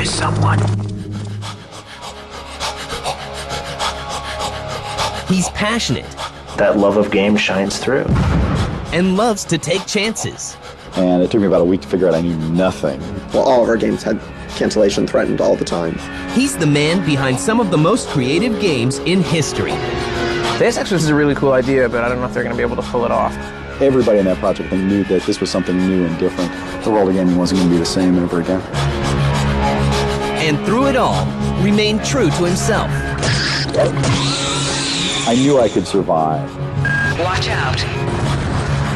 There's someone. He's passionate. That love of games shines through. And loves to take chances. And it took me about a week to figure out I knew nothing. Well, all of our games had cancellation threatened all the time. He's the man behind some of the most creative games in history. This actually is a really cool idea, but I don't know if they're going to be able to pull it off. Everybody in that project, I think, knew that this was something new and different. The world of gaming wasn't going to be the same ever again. And through it all, remained true to himself. I knew I could survive. Watch out.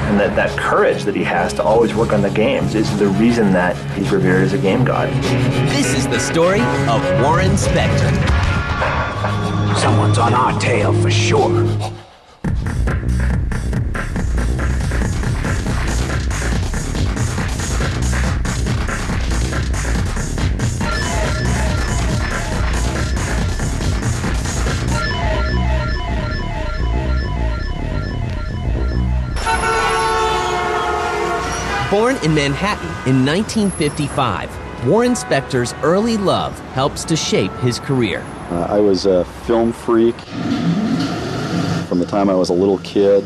And that courage that he has to always work on the games is the reason that he's revered as a game god. This is the story of Warren Spector. Someone's on our tail for sure. Born in Manhattan in 1955, Warren Spector's early love helps to shape his career. I was a film freak from the time I was a little kid.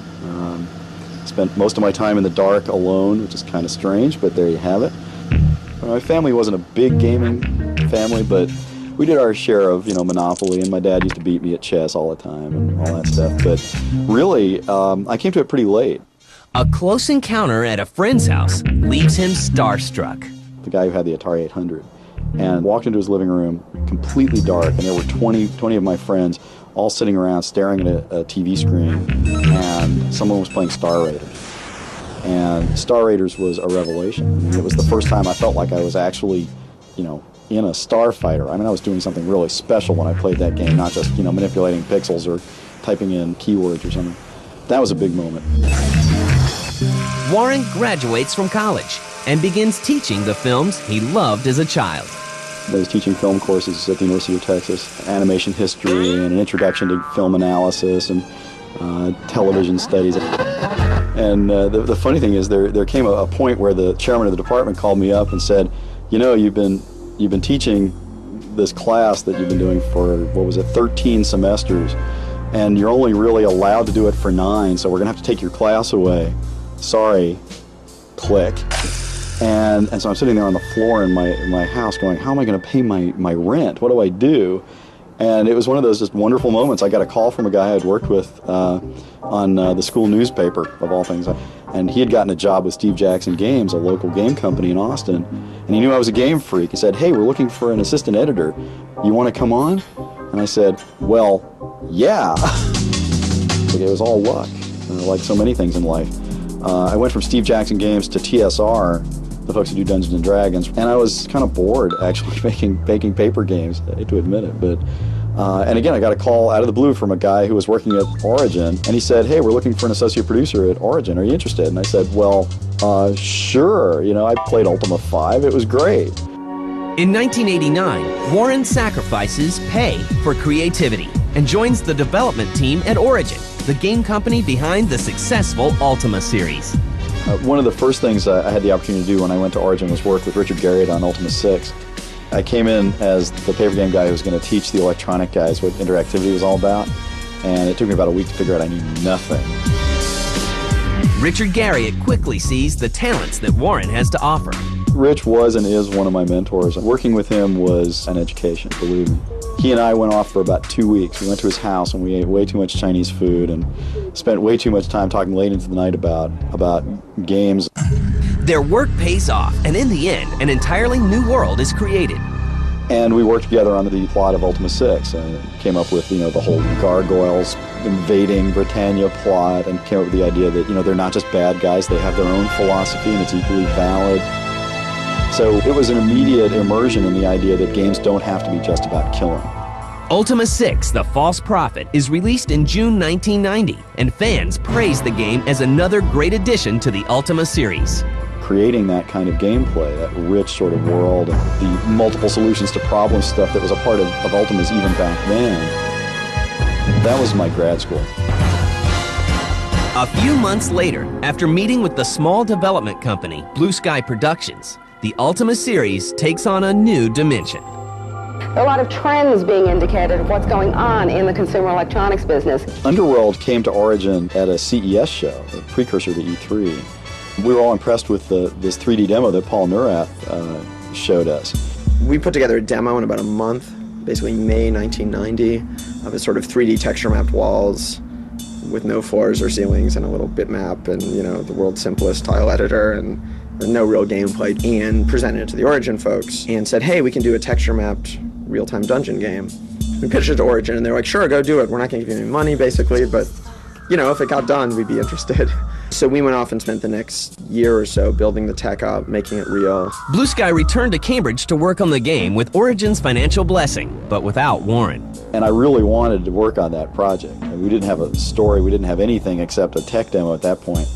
Spent most of my time in the dark alone, which is kind of strange, but there you have it. My family wasn't a big gaming family, but we did our share of, Monopoly, and my dad used to beat me at chess all the time and all that stuff. But really, I came to it pretty late. A close encounter at a friend's house leaves him starstruck. The guy who had the Atari 800, and walked into his living room, completely dark, and there were 20 of my friends all sitting around staring at a TV screen, and someone was playing Star Raiders. And Star Raiders was a revelation. I mean, it was the first time I felt like I was actually, in a starfighter. I mean, I was doing something really special when I played that game, not just, manipulating pixels or typing in keywords or something. That was a big moment. Warren graduates from college and begins teaching the films he loved as a child. I was teaching film courses at the University of Texas, animation history and an introduction to film analysis and television studies. And the funny thing is there came a point where the chairman of the department called me up and said, you've been teaching this class that you've been doing for, 13 semesters, and you're only really allowed to do it for 9, so we're going to have to take your class away. Sorry. Click. And so I'm sitting there on the floor in my house going, how am I going to pay my rent? What do I do? And it was one of those just wonderful moments. I got a call from a guy I'd worked with on the school newspaper, of all things. And he had gotten a job with Steve Jackson Games, a local game company in Austin. And he knew I was a game freak. He said, hey, we're looking for an assistant editor. You want to come on? And I said, well, yeah. It was all luck, like so many things in life. I went from Steve Jackson Games to TSR, the folks who do Dungeons & Dragons, and I was kind of bored, actually, making paper games. I hate to admit it, but... and again, I got a call out of the blue from a guy who was working at Origin, and he said, hey, we're looking for an associate producer at Origin. Are you interested? And I said, well, sure. I played Ultima 5. It was great. In 1989, Warren sacrifices pay for creativity and joins the development team at Origin, the game company behind the successful Ultima series. One of the first things I had the opportunity to do when I went to Origin was work with Richard Garriott on Ultima 6. I came in as the paper game guy who was going to teach the electronic guys what interactivity was all about, and it took me about a week to figure out I knew nothing. Richard Garriott quickly sees the talents that Warren has to offer. Rich was and is one of my mentors. Working with him was an education, believe me. He and I went off for about 2 weeks. We went to his house and we ate way too much Chinese food and spent way too much time talking late into the night about games. Their work pays off, and in the end, an entirely new world is created. And we worked together on the plot of Ultima 6 and came up with, the whole gargoyles invading Britannia plot, and came up with the idea that, they're not just bad guys, they have their own philosophy and it's equally valid. So it was an immediate immersion in the idea that games don't have to be just about killing. Ultima 6, The False Prophet, is released in June 1990, and fans praise the game as another great addition to the Ultima series. Creating that kind of gameplay, that rich sort of world, and the multiple solutions to problem stuff that was a part of Ultimas even back then, that was my grad school. A few months later, after meeting with the small development company, Blue Sky Productions, the Ultima series takes on a new dimension. There are a lot of trends being indicated of what's going on in the consumer electronics business. Underworld came to Origin at a CES show, the precursor to E3. We were all impressed with this 3D demo that Paul Neurath showed us. We put together a demo in about a month, basically May 1990, of a sort of 3D texture mapped walls with no floors or ceilings and a little bitmap and, you know, the world's simplest tile editor and no real gameplay, and presented it to the Origin folks and said, hey, we can do a texture mapped real-time dungeon game. We pitched it to Origin and they were like, sure, go do it. We're not going to give you any money, basically, but, you know, if it got done, we'd be interested. So we went off and spent the next year or so building the tech up, making it real. Blue Sky returned to Cambridge to work on the game with Origin's financial blessing, but without Warren. And I really wanted to work on that project. And we didn't have a story, we didn't have anything except a tech demo at that point.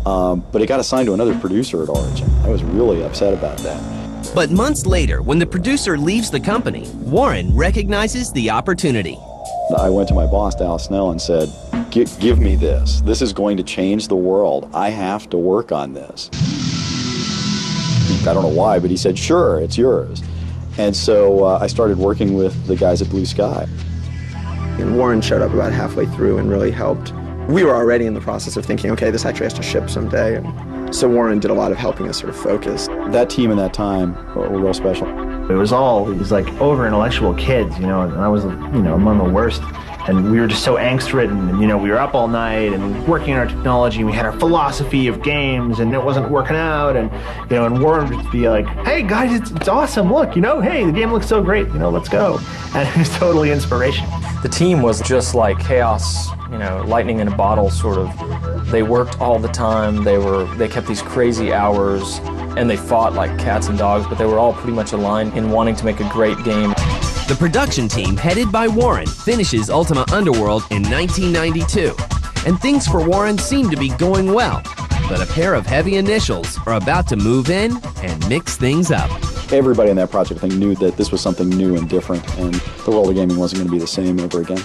But it got assigned to another producer at Origin. I was really upset about that. But months later, when the producer leaves the company, Warren recognizes the opportunity. I went to my boss, Dallas Snell, and said, give me this. This is going to change the world. I have to work on this. I don't know why, but he said, sure, it's yours. And so I started working with the guys at Blue Sky. And Warren showed up about halfway through and really helped. We were already in the process of thinking, okay, this actually has to ship someday. And so Warren did a lot of helping us sort of focus. That team in that time were real special. It was like over-intellectual kids, you know, and I was, you know, among the worst. And we were just so angst-ridden, and, you know, we were up all night and working on our technology, and we had our philosophy of games, and it wasn't working out, and, you know, and Warren would be like, hey, guys, it's awesome, look, you know, hey, the game looks so great, you know, let's go. And it was totally inspirational. The team was just like chaos, you know, lightning in a bottle, sort of. They worked all the time, they kept these crazy hours, and they fought like cats and dogs, but they were all pretty much aligned in wanting to make a great game. The production team, headed by Warren, finishes Ultima Underworld in 1992. And things for Warren seem to be going well. But a pair of heavy initials are about to move in and mix things up. Everybody in that project, I think, knew that this was something new and different, and the world of gaming wasn't going to be the same ever again.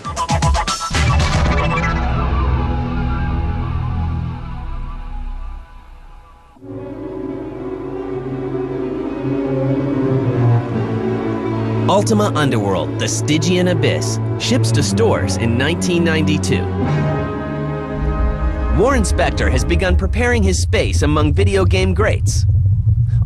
Ultima Underworld, The Stygian Abyss, ships to stores in 1992. Warren Spector has begun preparing his space among video game greats.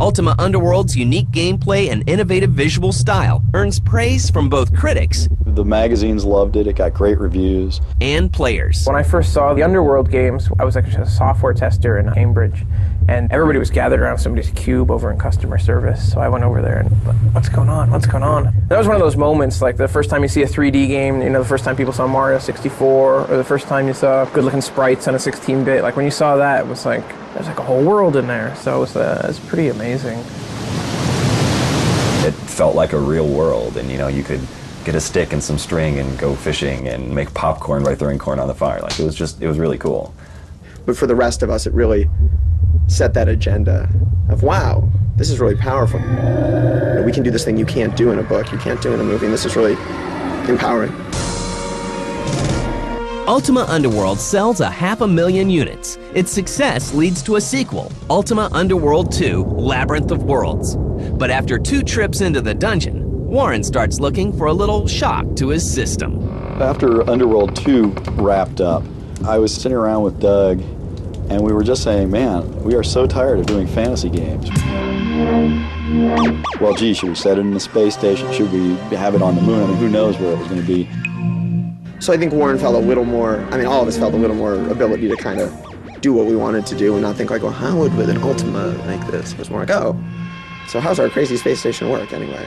Ultima Underworld's unique gameplay and innovative visual style earns praise from both critics The magazines loved it, it got great reviews. And players. When I first saw the Underworld games, I was actually a software tester in Cambridge, and everybody was gathered around somebody's cube over in customer service, so I went over there and, what's going on, what's going on? That was one of those moments, like the first time you see a 3D game, you know, the first time people saw Mario 64, or the first time you saw good-looking sprites on a 16-bit, like when you saw that, it was like, there's like a whole world in there, so it was pretty amazing. It felt like a real world, and you know, you could get a stick and some string and go fishing and make popcorn by throwing corn on the fire. Like, it was really cool. But for the rest of us, it really set that agenda of, wow, this is really powerful. You know, we can do this thing you can't do in a book, you can't do in a movie, and this is really empowering. Ultima Underworld sells 500,000 units. Its success leads to a sequel, Ultima Underworld 2: Labyrinth of Worlds. But after 2 trips into the dungeon, Warren starts looking for a little shock to his system. After Underworld 2 wrapped up, I was sitting around with Doug, and we were just saying, man, we are so tired of doing fantasy games. Well, gee, should we set it in the space station? Should we have it on the moon? I mean, who knows where it was going to be? So I think Warren felt a little more, I mean, all of us felt a little more ability to kind of do what we wanted to do and not think like, well, how would an Ultima make this? It was more like, oh, so how's our crazy space station work anyway?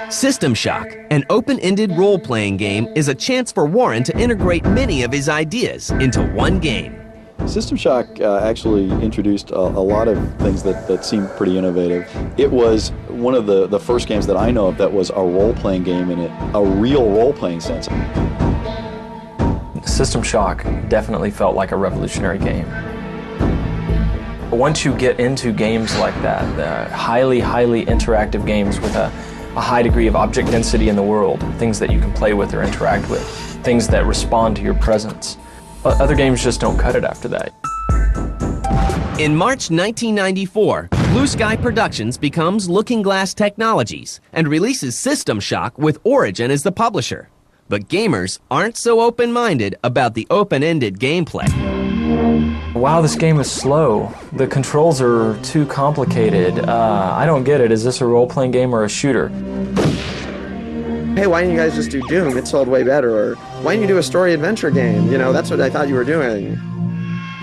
System Shock, an open-ended role-playing game, is a chance for Warren to integrate many of his ideas into one game. System Shock actually introduced a lot of things that seemed pretty innovative. It was one of the first games that I know of that was a role-playing game in it, a real role-playing sense. System Shock definitely felt like a revolutionary game. Once you get into games like that, the highly interactive games with a high degree of object density in the world, things that you can play with or interact with, things that respond to your presence. Other games just don't cut it after that. In March 1994, Blue Sky Productions becomes Looking Glass Technologies and releases System Shock with Origin as the publisher. But gamers aren't so open-minded about the open-ended gameplay. Wow, this game is slow. The controls are too complicated. I don't get it. Is this a role-playing game or a shooter? Hey, why didn't you guys just do Doom? It sold way better. Or why didn't you do a story adventure game? You know, that's what I thought you were doing.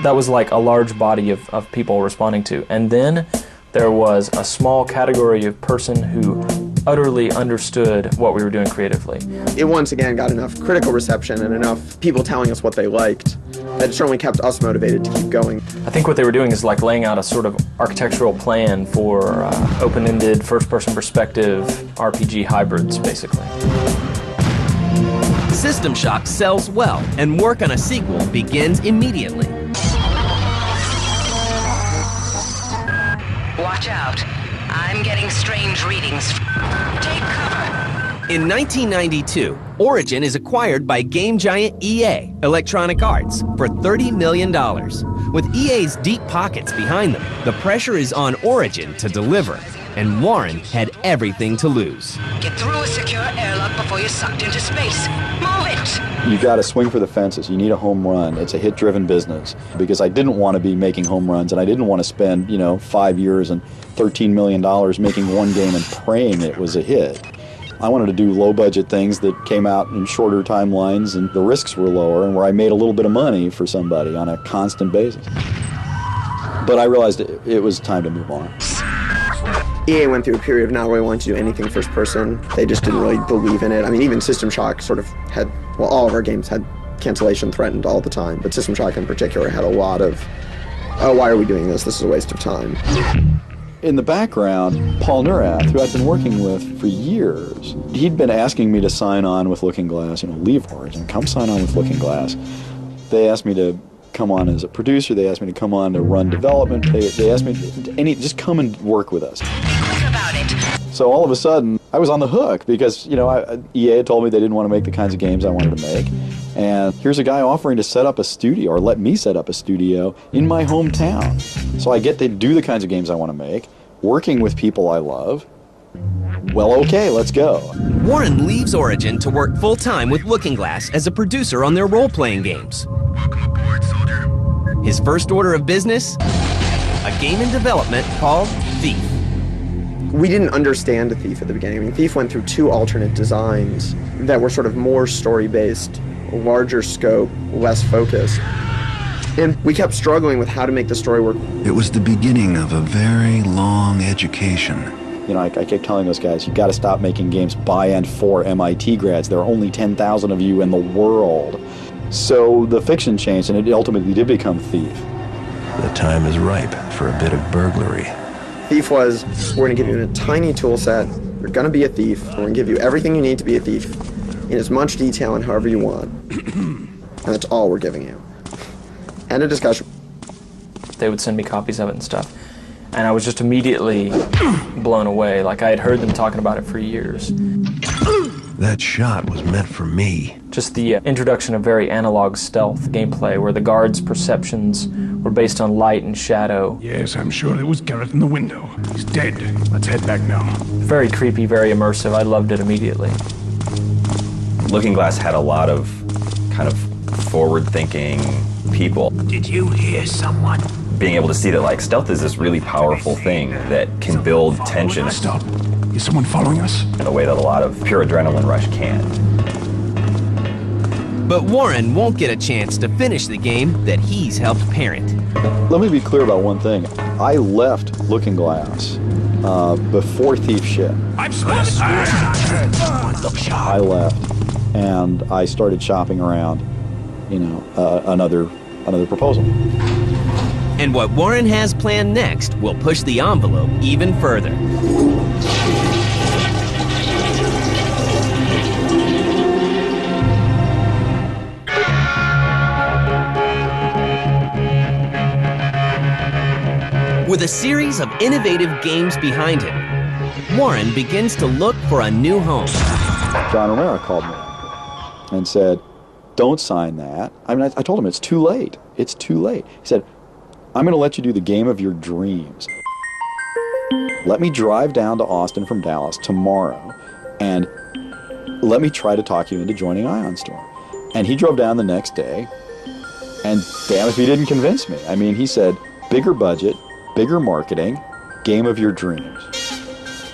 That was like a large body of people responding to. And then there was a small category of person who utterly understood what we were doing creatively. It once again got enough critical reception and enough people telling us what they liked that it certainly kept us motivated to keep going. I think what they were doing is like laying out a sort of architectural plan for open-ended, first-person perspective RPG hybrids, basically. System Shock sells well, and work on a sequel begins immediately. Watch out. I'm getting strange readings. Take cover. In 1992, Origin is acquired by game giant EA, Electronic Arts, for $30 million. With EA's deep pockets behind them, the pressure is on Origin to deliver, and Warren had everything to lose. Get through a secure airlock before you're sucked into space. Move it! You got to swing for the fences. You need a home run. It's a hit-driven business because I didn't want to be making home runs, and I didn't want to spend, 5 years and $13 million making one game and praying it was a hit. I wanted to do low-budget things that came out in shorter timelines, and the risks were lower, and where I made a little bit of money for somebody on a constant basis. But I realized it was time to move on. EA went through a period of not really wanting to do anything first person. They just didn't really believe in it. I mean, even System Shock sort of had, well, all of our games had cancellation threatened all the time, but System Shock in particular had a lot of, oh, why are we doing this? This is a waste of time. In the background, Paul Neurath, who I'd been working with for years, he'd been asking me to sign on with Looking Glass, leave Origin, come sign on with Looking Glass. They asked me to come on as a producer, they asked me to come on to run development, they asked me to just come and work with us. Quick about it. So all of a sudden, I was on the hook because, EA had told me they didn't want to make the kinds of games I wanted to make. And here's a guy offering to set up a studio, or let me set up a studio, in my hometown. So I get to do the kinds of games I want to make, working with people I love. Well, okay, let's go. Warren leaves Origin to work full-time with Looking Glass as a producer on their role-playing games. Welcome aboard, soldier. His first order of business? A game in development called Thief. We didn't understand Thief at the beginning. I mean, Thief went through 2 alternate designs that were sort of more story-based, larger scope, less focused. And we kept struggling with how to make the story work. It was the beginning of a very long education. I kept telling those guys, you got to stop making games by and for MIT grads. There are only 10,000 of you in the world. So the fiction changed, and it ultimately did become Thief. The time is ripe for a bit of burglary. Thief was, we're going to give you a tiny tool set, you're going to be a thief, we're going to give you everything you need to be a thief, in as much detail and however you want. And that's all we're giving you. End of discussion. They would send me copies of it and stuff. And I was just immediately blown away. Like I had heard them talking about it for years. That shot was meant for me. Just the introduction of very analog stealth gameplay where the guards' perceptions were based on light and shadow. Yes, I'm sure there was Garrett in the window. He's dead. Let's head back now. Very creepy, very immersive. I loved it immediately. Looking Glass had a lot of kind of forward-thinking people. Did you hear someone? Being able to see that stealth is this really powerful thing that can build tension. Stop. Is someone following us? In a way that a lot of pure adrenaline rush can't. But Warren won't get a chance to finish the game that he's helped parent. Let me be clear about one thing. I left Looking Glass before Thief shipped. I'm spotted. I left, and I started shopping around, another proposal. And what Warren has planned next will push the envelope even further. With a series of innovative games behind him, Warren begins to look for a new home. John Romero called me and said, don't sign that. I told him it's too late. It's too late. He said, I'm going to let you do the game of your dreams. let me drive down to Austin from Dallas tomorrow and let me try to talk you into joining IonStorm. And he drove down the next day, and damn if he didn't convince me. I mean, he said, bigger budget, bigger marketing, game of your dreams.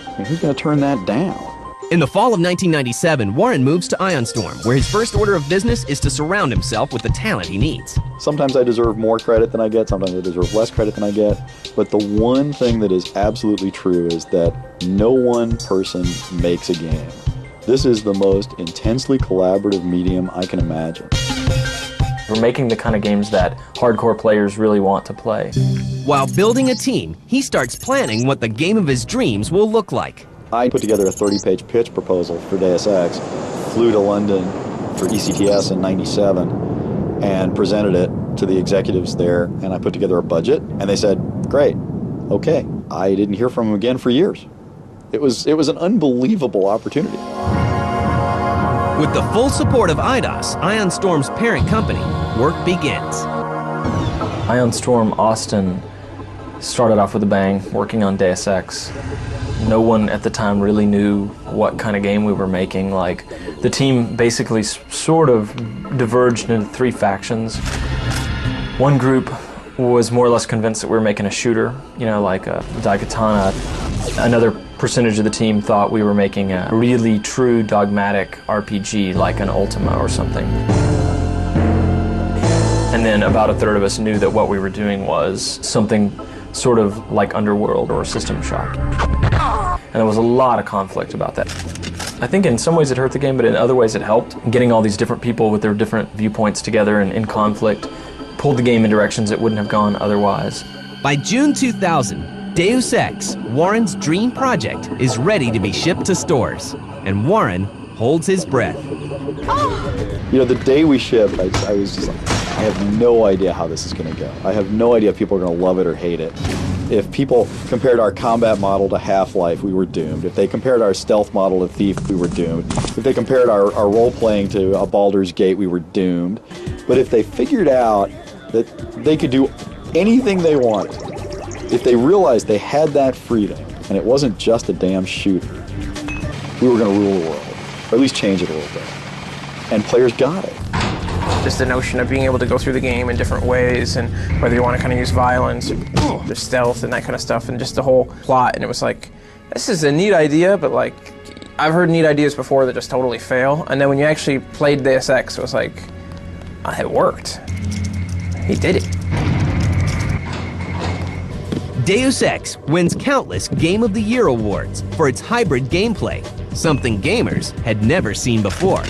I mean, who's going to turn that down? In the fall of 1997, Warren moves to IonStorm, where his first order of business is to surround himself with the talent he needs. Sometimes I deserve more credit than I get, sometimes I deserve less credit than I get, but the one thing that is absolutely true is that no one person makes a game. This is the most intensely collaborative medium I can imagine. We're making the kind of games that hardcore players really want to play. While building a team, he starts planning what the game of his dreams will look like. I put together a 30-page pitch proposal for Deus Ex, flew to London for ECTS in '97, and presented it to the executives there, and I put together a budget, and they said, great, okay. I didn't hear from them again for years. It was an unbelievable opportunity. With the full support of IDOS, IonStorm's parent company, work begins. IonStorm Austin started off with a bang, working on Deus Ex. No one at the time really knew what kind of game we were making. Like, the team basically sort of diverged into three factions. One group was more or less convinced that we were making a shooter, you know, like a Daikatana. Another percentage of the team thought we were making a really true dogmatic RPG, like an Ultima or something. And then about a third of us knew that what we were doing was something sort of like Underworld or System Shock. And there was a lot of conflict about that. I think in some ways it hurt the game, but in other ways it helped. Getting all these different people with their different viewpoints together and in conflict pulled the game in directions it wouldn't have gone otherwise. By June 2000, Deus Ex, Warren's dream project, is ready to be shipped to stores, and Warren holds his breath. You know, the day we shipped, I was just like, I have no idea how this is going to go. I have no idea if people are going to love it or hate it. If people compared our combat model to Half-Life, we were doomed. If they compared our stealth model to Thief, we were doomed. If they compared our role-playing to a Baldur's Gate, we were doomed. But if they figured out that they could do anything they wanted, if they realized they had that freedom, and it wasn't just a damn shooter, we were going to rule the world, or at least change it a little bit. And players got it. Just the notion of being able to go through the game in different ways, and whether you want to kind of use violence or stealth and that kind of stuff, and just the whole plot. And it was like, this is a neat idea, but like, I've heard neat ideas before that just totally fail. And then when you actually played Deus Ex, it was like, it worked. He did it. Deus Ex wins countless Game of the Year awards for its hybrid gameplay, something gamers had never seen before.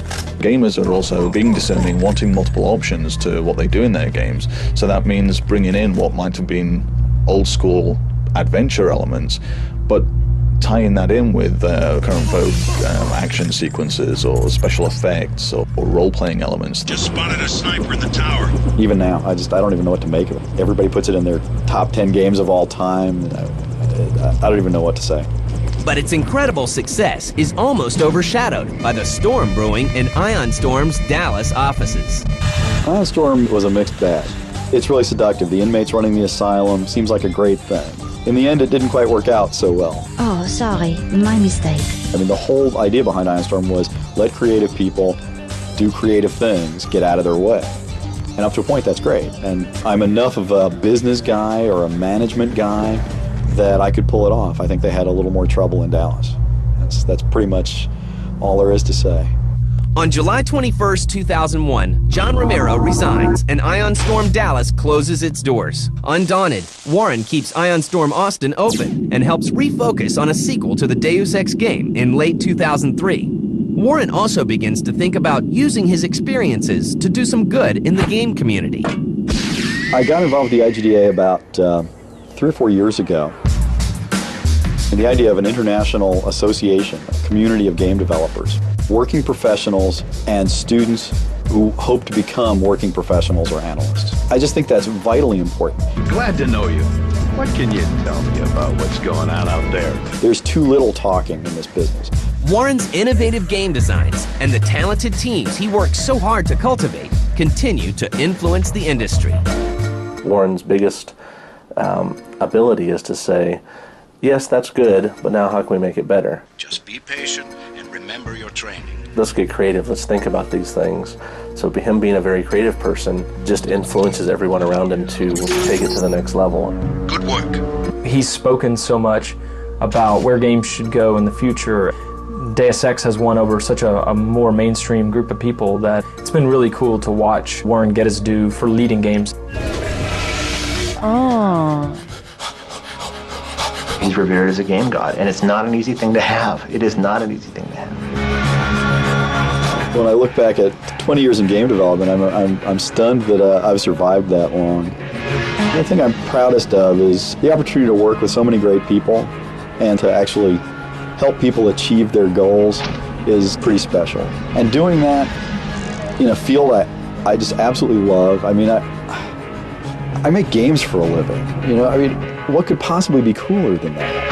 Gamers are also being discerning, wanting multiple options to what they do in their games. So that means bringing in what might have been old school adventure elements, but tying that in with current vogue action sequences or special effects or role-playing elements. Just spotted a sniper in the tower. Even now, I don't even know what to make of it. Everybody puts it in their top 10 games of all time. I don't even know what to say. But its incredible success is almost overshadowed by the storm brewing in IonStorm's Dallas offices. IonStorm was a mixed bag. It's really seductive. The inmates running the asylum seems like a great thing. In the end, it didn't quite work out so well. Oh, sorry, my mistake. I mean, the whole idea behind IonStorm was let creative people do creative things, get out of their way. And up to a point, that's great. And I'm enough of a business guy or a management guy that I could pull it off. I think they had a little more trouble in Dallas. That's pretty much all there is to say. On July 21st, 2001, John Romero resigns and IonStorm Dallas closes its doors. Undaunted, Warren keeps IonStorm Austin open and helps refocus on a sequel to the Deus Ex game in late 2003. Warren also begins to think about using his experiences to do some good in the game community. I got involved with the IGDA about 3 or 4 years ago. And the idea of an international association, a community of game developers, working professionals and students who hope to become working professionals or analysts. I just think that's vitally important. Glad to know you. What can you tell me about what's going on out there? There's too little talking in this business. Warren's innovative game designs and the talented teams he works so hard to cultivate continue to influence the industry. Warren's biggest ability is to say, yes, that's good, but now how can we make it better? Just be patient and remember your training. Let's get creative. Let's think about these things. So him being a very creative person just influences everyone around him to take it to the next level. Good work. He's spoken so much about where games should go in the future. Deus Ex has won over such a more mainstream group of people that it's been really cool to watch Warren get his due for leading games. Oh. He's revered as a game god, and it's not an easy thing to have. It is not an easy thing to have. When I look back at 20 years in game development, I'm stunned that I've survived that long. The thing I'm proudest of is the opportunity to work with so many great people and to actually help people achieve their goals is pretty special. And doing that in a field that I just absolutely love. I mean, I make games for a living. You know, I mean, what could possibly be cooler than that?